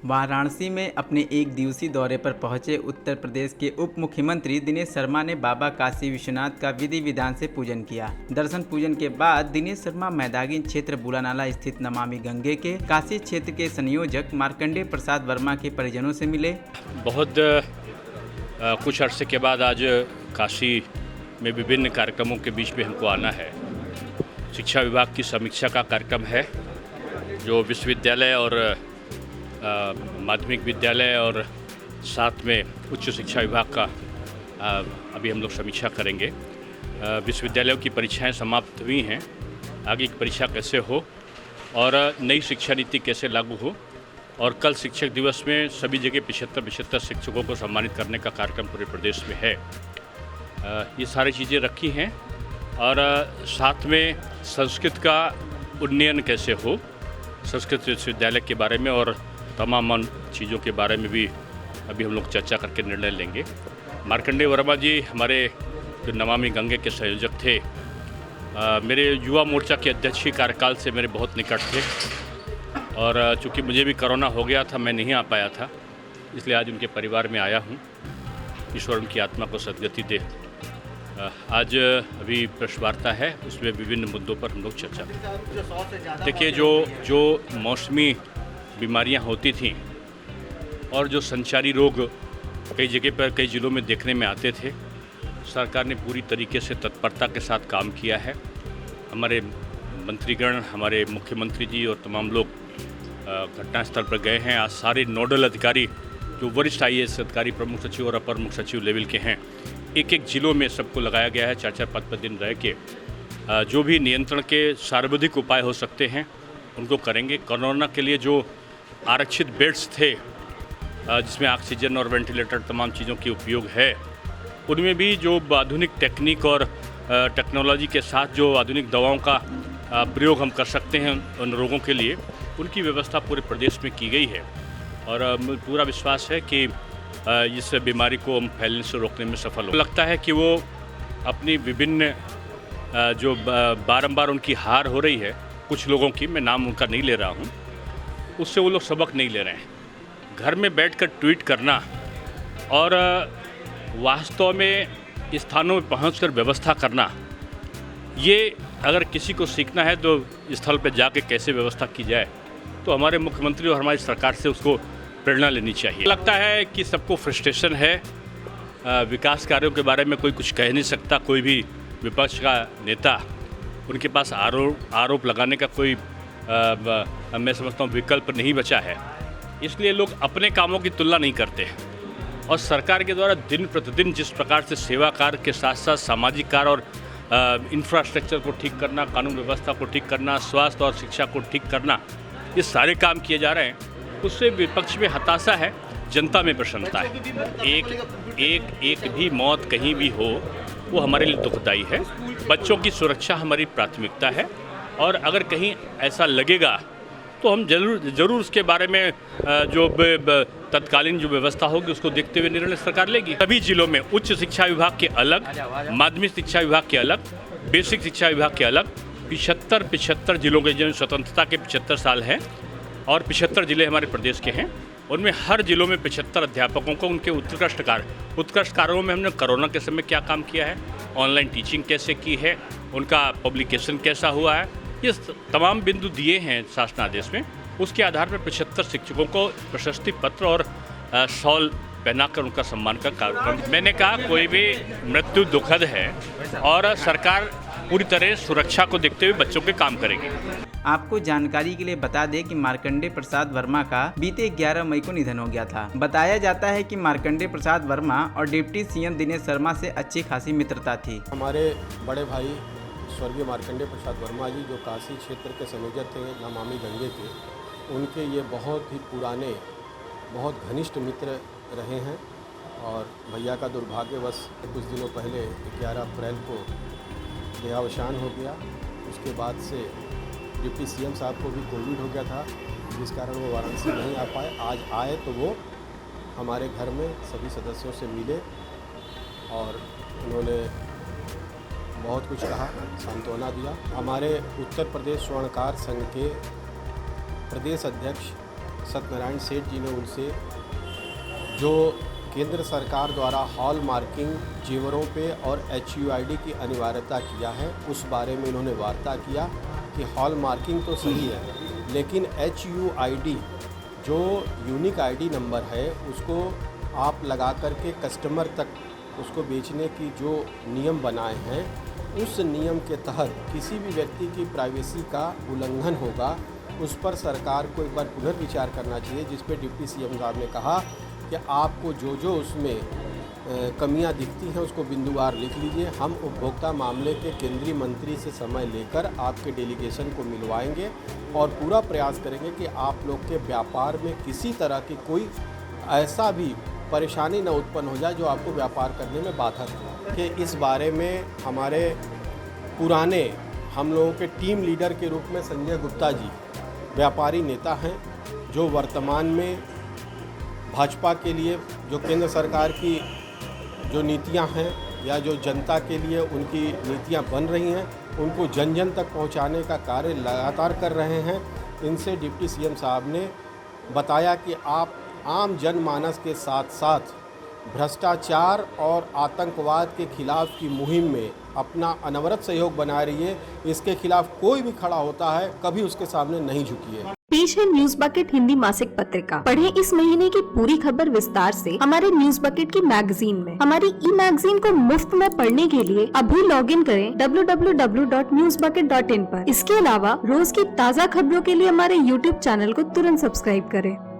वाराणसी में अपने एक दिवसीय दौरे पर पहुंचे उत्तर प्रदेश के उप मुख्यमंत्री दिनेश शर्मा ने बाबा काशी विश्वनाथ का विधि विधान से पूजन किया। दर्शन पूजन के बाद दिनेश शर्मा मैदानी क्षेत्र बुलानाला स्थित नमामि गंगे के काशी क्षेत्र के संयोजक मार्कंडेय प्रसाद वर्मा के परिजनों से मिले। बहुत कुछ अरसे के बाद आज काशी में विभिन्न कार्यक्रमों के बीच में हमको आना है। शिक्षा विभाग की समीक्षा का कार्यक्रम है जो विश्वविद्यालय और माध्यमिक विद्यालय और साथ में उच्च शिक्षा विभाग का अभी हम लोग समीक्षा करेंगे। विश्वविद्यालयों की परीक्षाएं समाप्त हुई हैं, आगे की परीक्षा कैसे हो और नई शिक्षा नीति कैसे लागू हो, और कल शिक्षक दिवस में सभी जगह 75 शिक्षकों को सम्मानित करने का कार्यक्रम पूरे प्रदेश में है। ये सारी चीज़ें रखी हैं और साथ में संस्कृत का उन्नयन कैसे हो, संस्कृत विश्वविद्यालय के बारे में और तमाम चीज़ों के बारे में भी अभी हम लोग चर्चा करके निर्णय लेंगे। मार्कंडेय वर्मा जी हमारे जो नमामि गंगे के संयोजक थे, मेरे युवा मोर्चा के अध्यक्षीय कार्यकाल से मेरे बहुत निकट थे और चूँकि मुझे भी कोरोना हो गया था, मैं नहीं आ पाया था, इसलिए आज उनके परिवार में आया हूँ। ईश्वर उनकी आत्मा को सद्गति दे। आज अभी प्रेस वार्ता है, उसमें विभिन्न मुद्दों पर हम लोग चर्चा करें। देखिए, जो मौसमी बीमारियां होती थीं और जो संचारी रोग कई जगह पर कई ज़िलों में देखने में आते थे, सरकार ने पूरी तरीके से तत्परता के साथ काम किया है। हमारे मंत्रीगण, हमारे मुख्यमंत्री जी और तमाम लोग घटनास्थल पर गए हैं। आज सारे नोडल अधिकारी जो वरिष्ठ IAS अधिकारी, प्रमुख सचिव और अपर मुख्य सचिव लेवल के हैं, एक जिलों में सबको लगाया गया है। 4-4, 5-5 दिन रह के जो भी नियंत्रण के सर्वाधिक उपाय हो सकते हैं उनको करेंगे। कोरोना के लिए जो आरक्षित बेड्स थे जिसमें ऑक्सीजन और वेंटिलेटर तमाम चीज़ों की उपयोग है, उनमें भी जो आधुनिक टेक्निक और टेक्नोलॉजी के साथ जो आधुनिक दवाओं का प्रयोग हम कर सकते हैं उन रोगों के लिए, उनकी व्यवस्था पूरे प्रदेश में की गई है और पूरा विश्वास है कि इस बीमारी को हम फैलने से रोकने में सफल हो। लगता है कि वो अपनी विभिन्न जो बारंबार उनकी हार हो रही है कुछ लोगों की, मैं नाम उनका नहीं ले रहा हूँ, उससे वो लोग सबक नहीं ले रहे हैं। घर में बैठकर ट्वीट करना और वास्तव में स्थानों में पहुंचकर व्यवस्था करना, ये अगर किसी को सीखना है तो स्थल पर जाके कैसे व्यवस्था की जाए, तो हमारे मुख्यमंत्री और हमारी सरकार से उसको प्रेरणा लेनी चाहिए। लगता है कि सबको फ्रस्ट्रेशन है, विकास कार्यों के बारे में कोई कुछ कह नहीं सकता। कोई भी विपक्ष का नेता, उनके पास आरोप लगाने का कोई मैं समझता हूँ विकल्प नहीं बचा है। इसलिए लोग अपने कामों की तुलना नहीं करते और सरकार के द्वारा दिन प्रतिदिन जिस प्रकार से सेवा कार्य के साथ साथ सामाजिक कार्य और इंफ्रास्ट्रक्चर को ठीक करना, कानून व्यवस्था को ठीक करना, स्वास्थ्य और शिक्षा को ठीक करना, ये सारे काम किए जा रहे हैं, उससे विपक्ष में हताशा है, जनता में प्रसन्नता है। एक भी मौत कहीं भी हो वो हमारे लिए दुखदाई है। बच्चों की सुरक्षा हमारी प्राथमिकता है और अगर कहीं ऐसा लगेगा तो हम जरूर उसके बारे में जो तत्कालीन जो व्यवस्था होगी उसको देखते हुए निर्णय सरकार लेगी। सभी जिलों में उच्च शिक्षा विभाग के अलग, माध्यमिक शिक्षा विभाग के अलग, बेसिक शिक्षा विभाग के अलग 75 जिलों के, जिन स्वतंत्रता के 75 साल हैं और 75 जिले हमारे प्रदेश के हैं, उनमें हर जिलों में 75 अध्यापकों को उनके उत्कृष्ट कार्यों में हमने कोरोना के समय क्या काम किया है, ऑनलाइन टीचिंग कैसे की है, उनका पब्लिकेशन कैसा हुआ है, ये तमाम बिंदु दिए हैं शासनादेश में। उसके आधार पर 75 शिक्षकों को प्रशस्ति पत्र और शॉल पहनाकर उनका सम्मान का कार्यक्रम। मैंने कहा कोई भी मृत्यु दुखद है और सरकार पूरी तरह सुरक्षा को देखते हुए बच्चों के काम करेगी। आपको जानकारी के लिए बता दें कि मार्कंडेय प्रसाद वर्मा का बीते 11 मई को निधन हो गया था। बताया जाता है कि मार्कंडेय प्रसाद वर्मा और डिप्टी CM दिनेश शर्मा से अच्छी खासी मित्रता थी। हमारे बड़े भाई स्वर्गीय मार्कंडेय प्रसाद वर्मा जी जो काशी क्षेत्र के संयोजक थे नमामि गंगे के, उनके ये बहुत ही पुराने, बहुत घनिष्ठ मित्र रहे हैं और भैया का दुर्भाग्यवश कुछ दिनों पहले 11 अप्रैल को देहावसान हो गया। उसके बाद से डिप्टी CM साहब को भी कोविड हो गया था, जिस कारण वो वाराणसी नहीं आ पाए। आज आए तो वो हमारे घर में सभी सदस्यों से मिले और उन्होंने बहुत कुछ कहा, सांत्वना दिया। हमारे उत्तर प्रदेश स्वर्णकार संघ के प्रदेश अध्यक्ष सत्यनारायण सेठ जी ने उनसे जो केंद्र सरकार द्वारा हॉल मार्किंग जेवरों पे और HUID की अनिवार्यता किया है, उस बारे में इन्होंने वार्ता किया कि हॉल मार्किंग तो सही है, लेकिन HUID जो यूनिक ID नंबर है उसको आप लगा करके कस्टमर तक उसको बेचने की जो नियम बनाए हैं, उस नियम के तहत किसी भी व्यक्ति की प्राइवेसी का उल्लंघन होगा, उस पर सरकार को एक बार पुनर्विचार करना चाहिए। जिस पे डिप्टी CM साहब ने कहा कि आपको जो जो उसमें कमियां दिखती हैं उसको बिंदुवार लिख लीजिए। हम उपभोक्ता मामले के केंद्रीय मंत्री से समय लेकर आपके डेलीगेशन को मिलवाएंगे और पूरा प्रयास करेंगे कि आप लोग के व्यापार में किसी तरह की कोई ऐसा भी परेशानी न उत्पन्न हो जाए जो आपको व्यापार करने में बाधक हो। कि इस बारे में हमारे पुराने हम लोगों के टीम लीडर के रूप में संजय गुप्ता जी व्यापारी नेता हैं, जो वर्तमान में भाजपा के लिए जो केंद्र सरकार की जो नीतियां हैं या जो जनता के लिए उनकी नीतियां बन रही हैं, उनको जन जन तक पहुंचाने का कार्य लगातार कर रहे हैं। इनसे डिप्टी CM साहब ने बताया कि आप आम जनमानस के साथ साथ भ्रष्टाचार और आतंकवाद के खिलाफ की मुहिम में अपना अनवरत सहयोग बनाए रहिए। इसके खिलाफ कोई भी खड़ा होता है, कभी उसके सामने नहीं झुकिए। पेश है न्यूज बकेट हिंदी मासिक पत्रिका। पढ़ें इस महीने की पूरी खबर विस्तार से हमारे न्यूज बकेट की मैगजीन में। हमारी ई-मैगजीन को मुफ्त में पढ़ने के लिए अभी लॉगिन करें www.newsbucket.in पर। इसके अलावा रोज की ताज़ा खबरों के लिए हमारे YouTube चैनल को तुरंत सब्सक्राइब करें।